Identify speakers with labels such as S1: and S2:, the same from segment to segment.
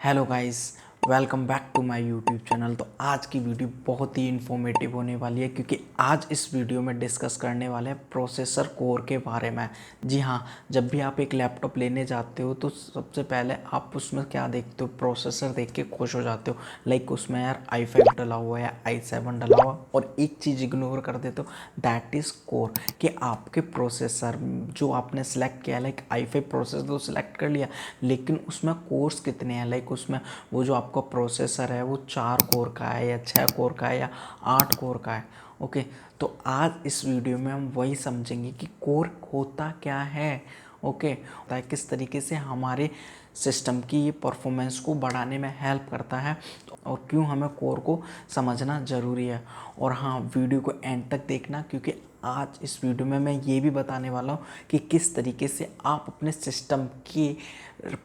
S1: Hello guys, welcome back to my YouTube channel. तो आज की वीडियो बहुत ही इन्फॉर्मेटिव होने वाली है क्योंकि आज इस वीडियो में डिस्कस करने वाले हैं प्रोसेसर कोर के बारे में। जी हाँ, जब भी आप एक लैपटॉप लेने जाते हो तो सबसे पहले आप उसमें क्या देखते हो, प्रोसेसर देख के खुश हो जाते हो। लाइक उसमें यार i5 डला हुआ है या i7 डला हुआ, और एक चीज़ इग्नोर कर देते हो, दैट इज़ कोर। कि आपके प्रोसेसर जो आपने सेलेक्ट किया, लाइक i5 प्रोसेसर तो सिलेक्ट कर लिया, लेकिन उसमें कोर्स कितने हैं। लाइक उसमें वो जो आपका प्रोसेसर है वो 4 कोर का है या 6 कोर का है या 8 कोर का है। ओके, तो आज इस वीडियो में हम वही समझेंगे कि कोर होता क्या है। ओके, होता है किस तरीके से हमारे सिस्टम की ये परफॉर्मेंस को बढ़ाने में हेल्प करता है, और क्यों हमें कोर को समझना ज़रूरी है। और हाँ, वीडियो को एंड तक देखना क्योंकि आज इस वीडियो में मैं ये भी बताने वाला हूँ कि किस तरीके से आप अपने सिस्टम के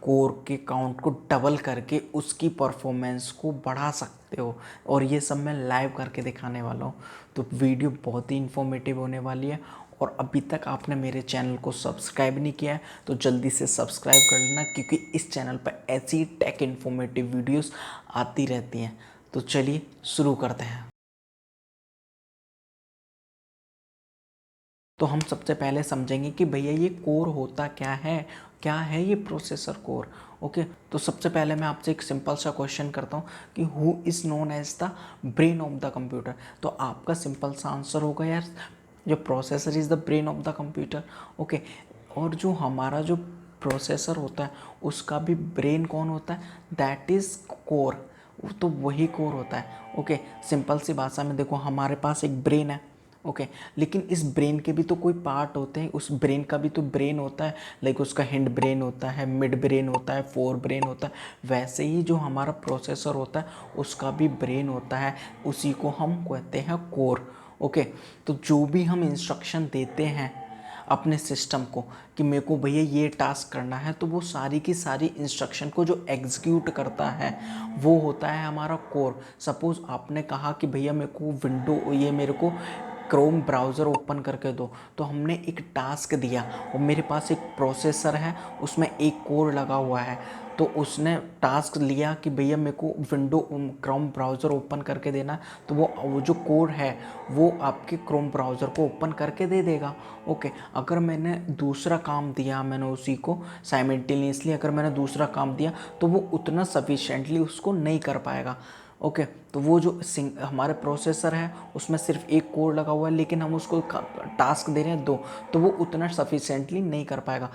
S1: कोर के काउंट को डबल करके उसकी परफॉर्मेंस को बढ़ा सकते हो, और ये सब मैं लाइव करके दिखाने वाला हूँ। तो वीडियो बहुत ही इन्फॉर्मेटिव होने वाली है, और अभी तक आपने मेरे चैनल को सब्सक्राइब नहीं किया है तो जल्दी से सब्सक्राइब कर लेना क्योंकि इस चैनल पर ऐसी टेक इन्फॉर्मेटिव वीडियोस आती रहती हैं। तो चलिए शुरू करते हैं। तो हम सबसे पहले समझेंगे कि भैया ये कोर होता क्या है ये प्रोसेसर कोर। ओके, तो सबसे पहले मैं आपसे एक सिंपल सा क्वेश्चन करता हूँ कि who is known as the brain of the computer. तो आपका सिंपल सा आंसर होगा यार, जो processor is the brain of the computer. Okay, और जो हमारा जो प्रोसेसर होता है उसका भी ब्रेन कौन होता है, दैट इज़ कोर। तो वही कोर होता है। ओके, सिंपल सी भाषा में देखो, हमारे पास एक ब्रेन है। ओके, लेकिन इस ब्रेन के भी तो कोई पार्ट होते हैं, उस ब्रेन का भी तो ब्रेन होता है। लाइक उसका हिंड ब्रेन होता है, मिड ब्रेन होता है, फोर ब्रेन होता है। वैसे ही जो हमारा प्रोसेसर होता है उसका भी ब्रेन होता है, उसी को हम कहते हैं कोर। ओके, तो जो भी हम इंस्ट्रक्शन देते हैं अपने सिस्टम को कि मेरे को भैया ये टास्क करना है, तो वो सारी की सारी इंस्ट्रक्शन को जो एग्जीक्यूट करता है वो होता है हमारा कोर। सपोज़ आपने कहा कि भैया मेरे को मेरे को क्रोम ब्राउज़र ओपन करके दो, तो हमने एक टास्क दिया और मेरे पास एक प्रोसेसर है, उसमें एक कोर लगा हुआ है। तो उसने टास्क लिया कि भैया मेरे को क्रोम ब्राउज़र ओपन करके देना, तो वो जो कोर है वो आपके क्रोम ब्राउज़र को ओपन करके दे देगा। ओके, अगर मैंने दूसरा काम दिया, मैंने उसी को साइमल्टेनियसली अगर मैंने दूसरा काम दिया तो वो उतना सफिशेंटली उसको नहीं कर पाएगा। ओके, तो वो जो हमारे प्रोसेसर है उसमें सिर्फ एक कोर लगा हुआ है, लेकिन हम उसको टास्क दे रहे हैं दो, तो वो उतना सफिशेंटली नहीं कर पाएगा।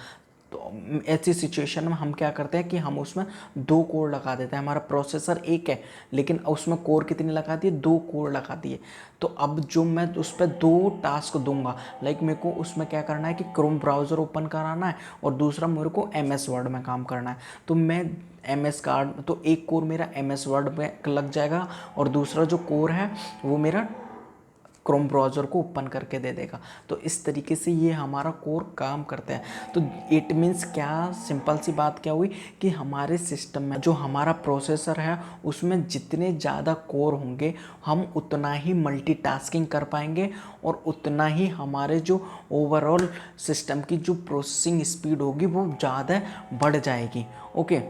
S1: तो ऐसी सिचुएशन में हम क्या करते हैं कि हम उसमें दो कोर लगा देते हैं। हमारा प्रोसेसर एक है लेकिन उसमें कोर कितने लगा दिए, दो कोर लगा दिए। तो अब जो मैं उस पर दो टास्क दूंगा, लाइक मेरे को उसमें क्या करना है कि क्रोम ब्राउज़र ओपन कराना है और दूसरा मेरे को MS वर्ड में काम करना है। तो मैं MS कार्ड, तो एक कोर मेरा MS वर्ड में लग जाएगा और दूसरा जो कोर है वो मेरा क्रोम ब्राउज़र को ओपन करके दे देगा। तो इस तरीके से ये हमारा कोर काम करता है। तो इट मीन्स क्या, सिंपल सी बात क्या हुई कि हमारे सिस्टम में जो हमारा प्रोसेसर है उसमें जितने ज़्यादा कोर होंगे हम उतना ही मल्टीटास्किंग कर पाएंगे, और उतना ही हमारे जो ओवरऑल सिस्टम की जो प्रोसेसिंग स्पीड होगी वो ज़्यादा बढ़ जाएगी। ओके,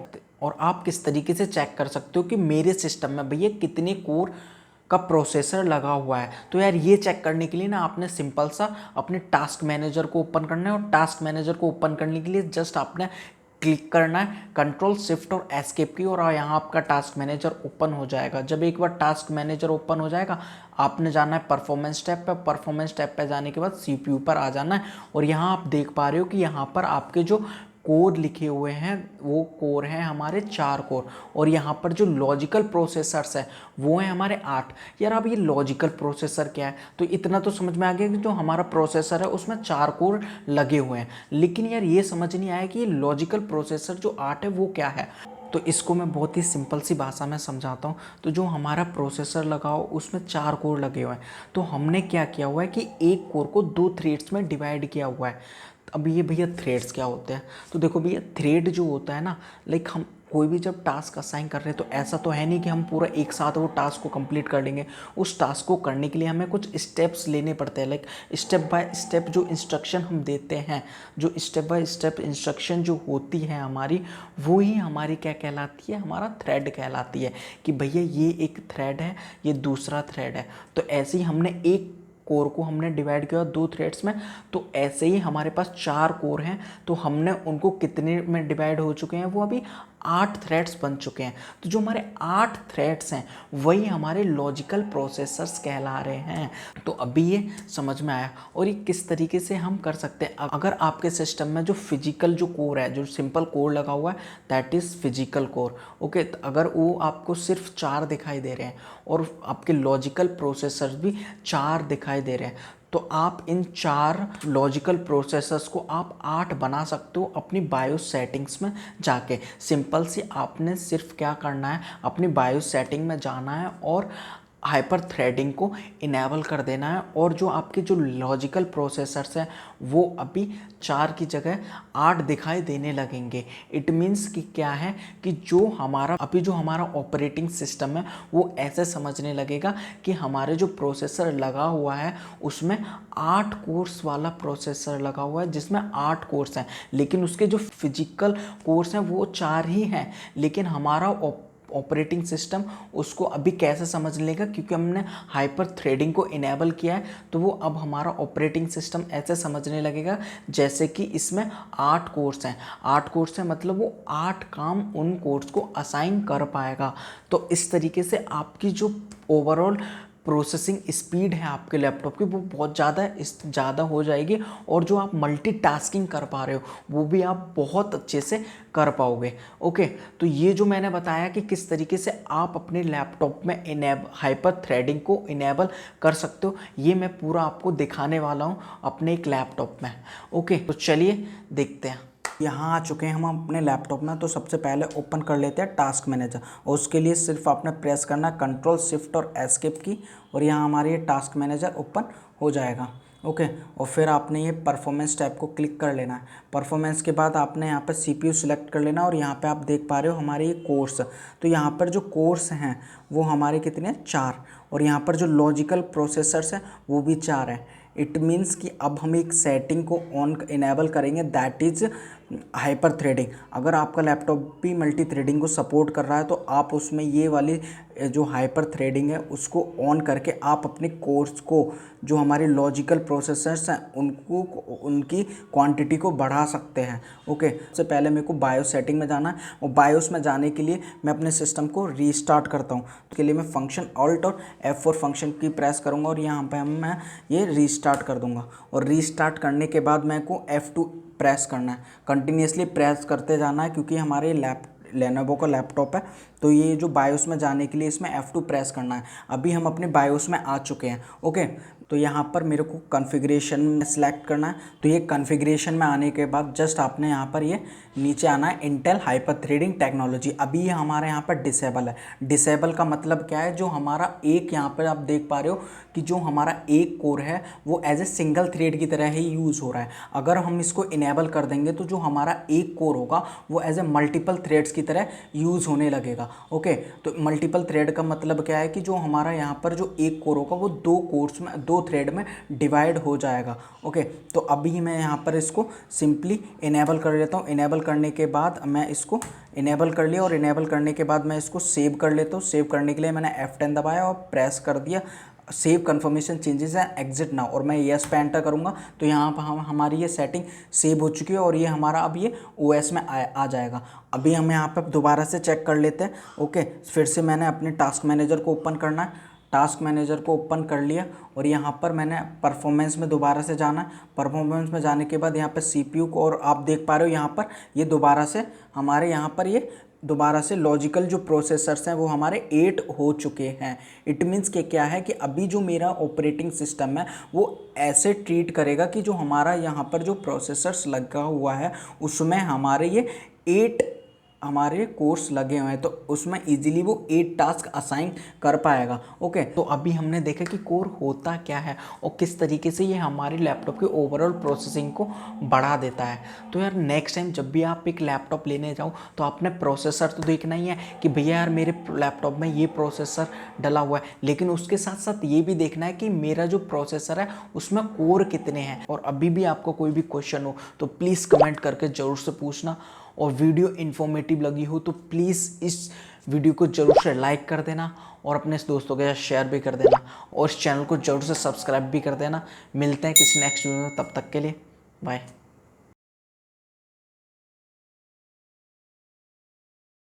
S1: और आप किस तरीके से चेक कर सकते हो कि मेरे सिस्टम में भैया कितने कोर का प्रोसेसर लगा हुआ है। तो यार ये चेक करने के लिए ना आपने सिंपल सा अपने टास्क मैनेजर को ओपन करना है, और टास्क मैनेजर को ओपन करने के लिए जस्ट आपने क्लिक करना है कंट्रोल शिफ्ट और एस्केप की, और यहाँ आपका टास्क मैनेजर ओपन हो जाएगा। जब एक बार टास्क मैनेजर ओपन हो जाएगा आपने जाना है परफॉर्मेंस टैब पे। परफॉर्मेंस टैब पे जाने के बाद CPU पर आ जाना है, और यहाँ आप देख पा रहे हो कि यहाँ पर आपके जो कोर लिखे हुए हैं वो कोर हैं हमारे 4 कोर, और यहाँ पर जो लॉजिकल प्रोसेसर्स है वो हैं हमारे 8। यार अब ये लॉजिकल प्रोसेसर क्या है, तो इतना तो समझ में आ गया कि जो हमारा प्रोसेसर है उसमें 4 कोर लगे हुए हैं, लेकिन यार ये समझ नहीं आया कि ये लॉजिकल प्रोसेसर जो 8 है वो क्या है। तो इसको मैं बहुत ही सिंपल सी भाषा में समझाता हूँ। तो जो हमारा प्रोसेसर लगा हो उसमें 4 कोर लगे हुए हैं, तो हमने क्या किया हुआ है कि एक कोर को 2 थ्रेड्स में डिवाइड किया हुआ है। अब ये भैया थ्रेड्स क्या होते हैं, तो देखो भैया थ्रेड जो होता है ना, लाइक हम कोई भी जब टास्क असाइन कर रहे हैं तो ऐसा तो है नहीं कि हम पूरा एक साथ वो टास्क को कंप्लीट कर लेंगे। उस टास्क को करने के लिए हमें कुछ स्टेप्स लेने पड़ते हैं, लाइक स्टेप बाय स्टेप जो इंस्ट्रक्शन हम देते हैं, जो स्टेप बाय स्टेप इंस्ट्रक्शन जो होती है हमारी, वो ही हमारी क्या कहलाती है, हमारा थ्रेड कहलाती है। कि भैया ये एक थ्रेड है, ये दूसरा थ्रेड है। तो ऐसे ही हमने एक कोर को हमने डिवाइड किया 2 थ्रेड्स में, तो ऐसे ही हमारे पास 4 कोर हैं, तो हमने उनको कितने में डिवाइड हो चुके हैं, वो अभी 8 थ्रेड्स बन चुके हैं। तो जो हमारे 8 थ्रेड्स हैं वही हमारे लॉजिकल प्रोसेसर्स कहला रहे हैं। तो अभी ये समझ में आया। और ये किस तरीके से हम कर सकते हैं, अगर आपके सिस्टम में जो फिजिकल जो कोर है, जो सिंपल कोर लगा हुआ है, that is physical core. Okay, तो अगर वो आपको सिर्फ 4 दिखाई दे रहे हैं और आपके लॉजिकल प्रोसेसर्स भी 4 दिखाई दे रहे हैं, तो आप इन 4 लॉजिकल प्रोसेसर्स को आप 8 बना सकते हो अपनी बायोस सेटिंग्स में जाके। सिंपल सी आपने सिर्फ क्या करना है, अपनी बायोस सेटिंग में जाना है और हाइपर थ्रेडिंग को इनेबल कर देना है। और जो आपके जो लॉजिकल प्रोसेसर्स हैं वो अभी 4 की जगह 8 दिखाई देने लगेंगे। इट मीन्स कि क्या है कि जो हमारा ऑपरेटिंग सिस्टम है वो ऐसे समझने लगेगा कि हमारे जो प्रोसेसर लगा हुआ है उसमें 8 कोर्स वाला प्रोसेसर लगा हुआ है, जिसमें 8 कोर्स हैं, लेकिन उसके जो फिजिकल कोर्स हैं वो 4 ही हैं। लेकिन हमारा ऑपरेटिंग सिस्टम उसको अभी कैसे समझ लेगा, क्योंकि हमने हाइपर थ्रेडिंग को इनेबल किया है। तो वो अब हमारा ऑपरेटिंग सिस्टम ऐसे समझने लगेगा जैसे कि इसमें 8 कोर्स हैं। 8 कोर्स हैं मतलब वो 8 काम उन कोर्स को असाइन कर पाएगा। तो इस तरीके से आपकी जो ओवरऑल प्रोसेसिंग स्पीड है आपके लैपटॉप की वो बहुत ज़्यादा हो जाएगी। और जो आप मल्टीटास्किंग कर पा रहे हो वो भी आप बहुत अच्छे से कर पाओगे। ओके, तो ये जो मैंने बताया कि किस तरीके से आप अपने लैपटॉप में हाइपर थ्रेडिंग को इनेबल कर सकते हो, ये मैं पूरा आपको दिखाने वाला हूँ अपने एक लैपटॉप में। ओके, तो चलिए देखते हैं। यहाँ आ चुके हैं हम अपने लैपटॉप में। तो सबसे पहले ओपन कर लेते हैं टास्क मैनेजर, और उसके लिए सिर्फ आपने प्रेस करना है कंट्रोल शिफ्ट और एस्केप की, और यहाँ हमारे ये टास्क मैनेजर ओपन हो जाएगा। ओके, और फिर आपने ये परफॉर्मेंस टैब को क्लिक कर लेना है। परफॉर्मेंस के बाद आपने यहाँ पर CPU सिलेक्ट कर लेना, और यहाँ पे आप देख पा रहे हो हमारे ये कोर्स। तो यहाँ पर जो कोर्स हैं वो हमारे कितने हैं, 4, और यहाँ पर जो लॉजिकल प्रोसेसर्स हैं वो भी 4 हैं। इट मीन्स कि अब हम एक सेटिंग को ऑन इनेबल करेंगे, दैट इज़ हाइपर थ्रेडिंग। अगर आपका लैपटॉप भी मल्टी थ्रेडिंग को सपोर्ट कर रहा है तो आप उसमें ये वाली जो हाइपर थ्रेडिंग है उसको ऑन करके आप अपने कोर्स को, जो हमारे लॉजिकल प्रोसेसर्स हैं उनको, उनकी क्वांटिटी को बढ़ा सकते हैं। ओके, सबसे पहले मेरे को बायोस सेटिंग में जाना है, और बायोस में जाने के लिए मैं अपने सिस्टम को रीस्टार्ट करता हूँ। उसके लिए मैं फंक्शन ऑल्ट और F4 फंक्शन की प्रेस करूँगा, और यहाँ पर मैं ये रीस्टार्ट कर दूँगा। और रीस्टार्ट करने के बाद मेरे को F2 प्रेस करना है, कंटिन्यूसली प्रेस करते जाना है, क्योंकि हमारे लेनोवो का लैपटॉप है। तो ये जो बायोस में जाने के लिए इसमें F2 प्रेस करना है। अभी हम अपने बायोस में आ चुके हैं। ओके, तो यहाँ पर मेरे को कॉन्फ़िगरेशन में सेलेक्ट करना है। तो ये कॉन्फ़िगरेशन में आने के बाद जस्ट आपने यहाँ पर ये नीचे आना है, इंटेल हाइपर थ्रेडिंग टेक्नोलॉजी। अभी ये हमारे यहाँ पर डिसेबल है। डिसेबल का मतलब क्या है, जो हमारा एक, यहाँ पर आप देख पा रहे हो कि जो हमारा एक कोर है वो एज ए सिंगल थ्रेड की तरह ही यूज़ हो रहा है। अगर हम इसको इनेबल कर देंगे तो जो हमारा एक कोर होगा वो एज ए मल्टीपल थ्रेड्स की तरह यूज़ होने लगेगा। ओके, तो मल्टीपल थ्रेड का मतलब क्या है कि जो हमारा यहाँ पर जो एक कोर होगा वो 2 कोर्स में, 2 थ्रेड में डिवाइड हो जाएगा। ओके, तो अभी मैं यहाँ पर इसको सिंपली इनेबल कर लेता हूँ। इनेबल करने के बाद मैं इसको इनेबल कर लिया, और इनेबल करने के बाद मैं इसको सेव कर लेता हूँ। सेव करने के लिए मैंने F10 दबाया और प्रेस कर दिया सेव कन्फर्मेशन चेंजेस है एग्जिट नाउ, और मैं येस पे एंटर करूँगा। तो यहाँ पर हमारी ये सेटिंग सेव हो चुकी है, और ये हमारा अब ये OS में आ जाएगा। अभी हम यहाँ पर दोबारा से चेक कर लेते हैं। ओके, फिर से मैंने अपने टास्क मैनेजर को ओपन करना है। टास्क मैनेजर को ओपन कर लिया, और यहाँ पर मैंने परफॉर्मेंस में दोबारा से जाना है। परफॉर्मेंस में जाने के बाद यहाँ पर CPU को, और आप देख पा रहे हो यहाँ पर ये दोबारा से हमारे यहाँ पर ये दोबारा से लॉजिकल जो प्रोसेसर्स हैं वो हमारे 8 हो चुके हैं। इट मीन्स कि क्या है कि अभी जो मेरा ऑपरेटिंग सिस्टम है वो ऐसे ट्रीट करेगा कि जो हमारा यहाँ पर जो प्रोसेसर्स लगा हुआ है उसमें हमारे ये 8
S2: हमारे कोर्स लगे हुए हैं तो उसमें इजीली वो 8 टास्क असाइन कर पाएगा। ओके,
S1: तो अभी हमने देखा कि कोर होता क्या है और किस तरीके से ये हमारे लैपटॉप के ओवरऑल प्रोसेसिंग को बढ़ा देता है। तो यार नेक्स्ट टाइम जब भी आप एक लैपटॉप लेने जाओ तो आपने प्रोसेसर तो देखना ही है कि भैया यार मेरे लैपटॉप में ये प्रोसेसर डला हुआ है, लेकिन उसके साथ साथ ये भी देखना है कि मेरा जो प्रोसेसर है उसमें कोर कितने हैं। और अभी भी आपको कोई भी क्वेश्चन हो तो प्लीज़ कमेंट करके ज़रूर से पूछना। और वीडियो इन्फॉर्मेटिव लगी हो तो प्लीज़ इस वीडियो को ज़रूर से लाइक कर देना और अपने दोस्तों के साथ शेयर भी कर देना और इस चैनल को ज़रूर से सब्सक्राइब भी कर देना। मिलते हैं किसी नेक्स्ट वीडियो में, तब तक के लिए बाय।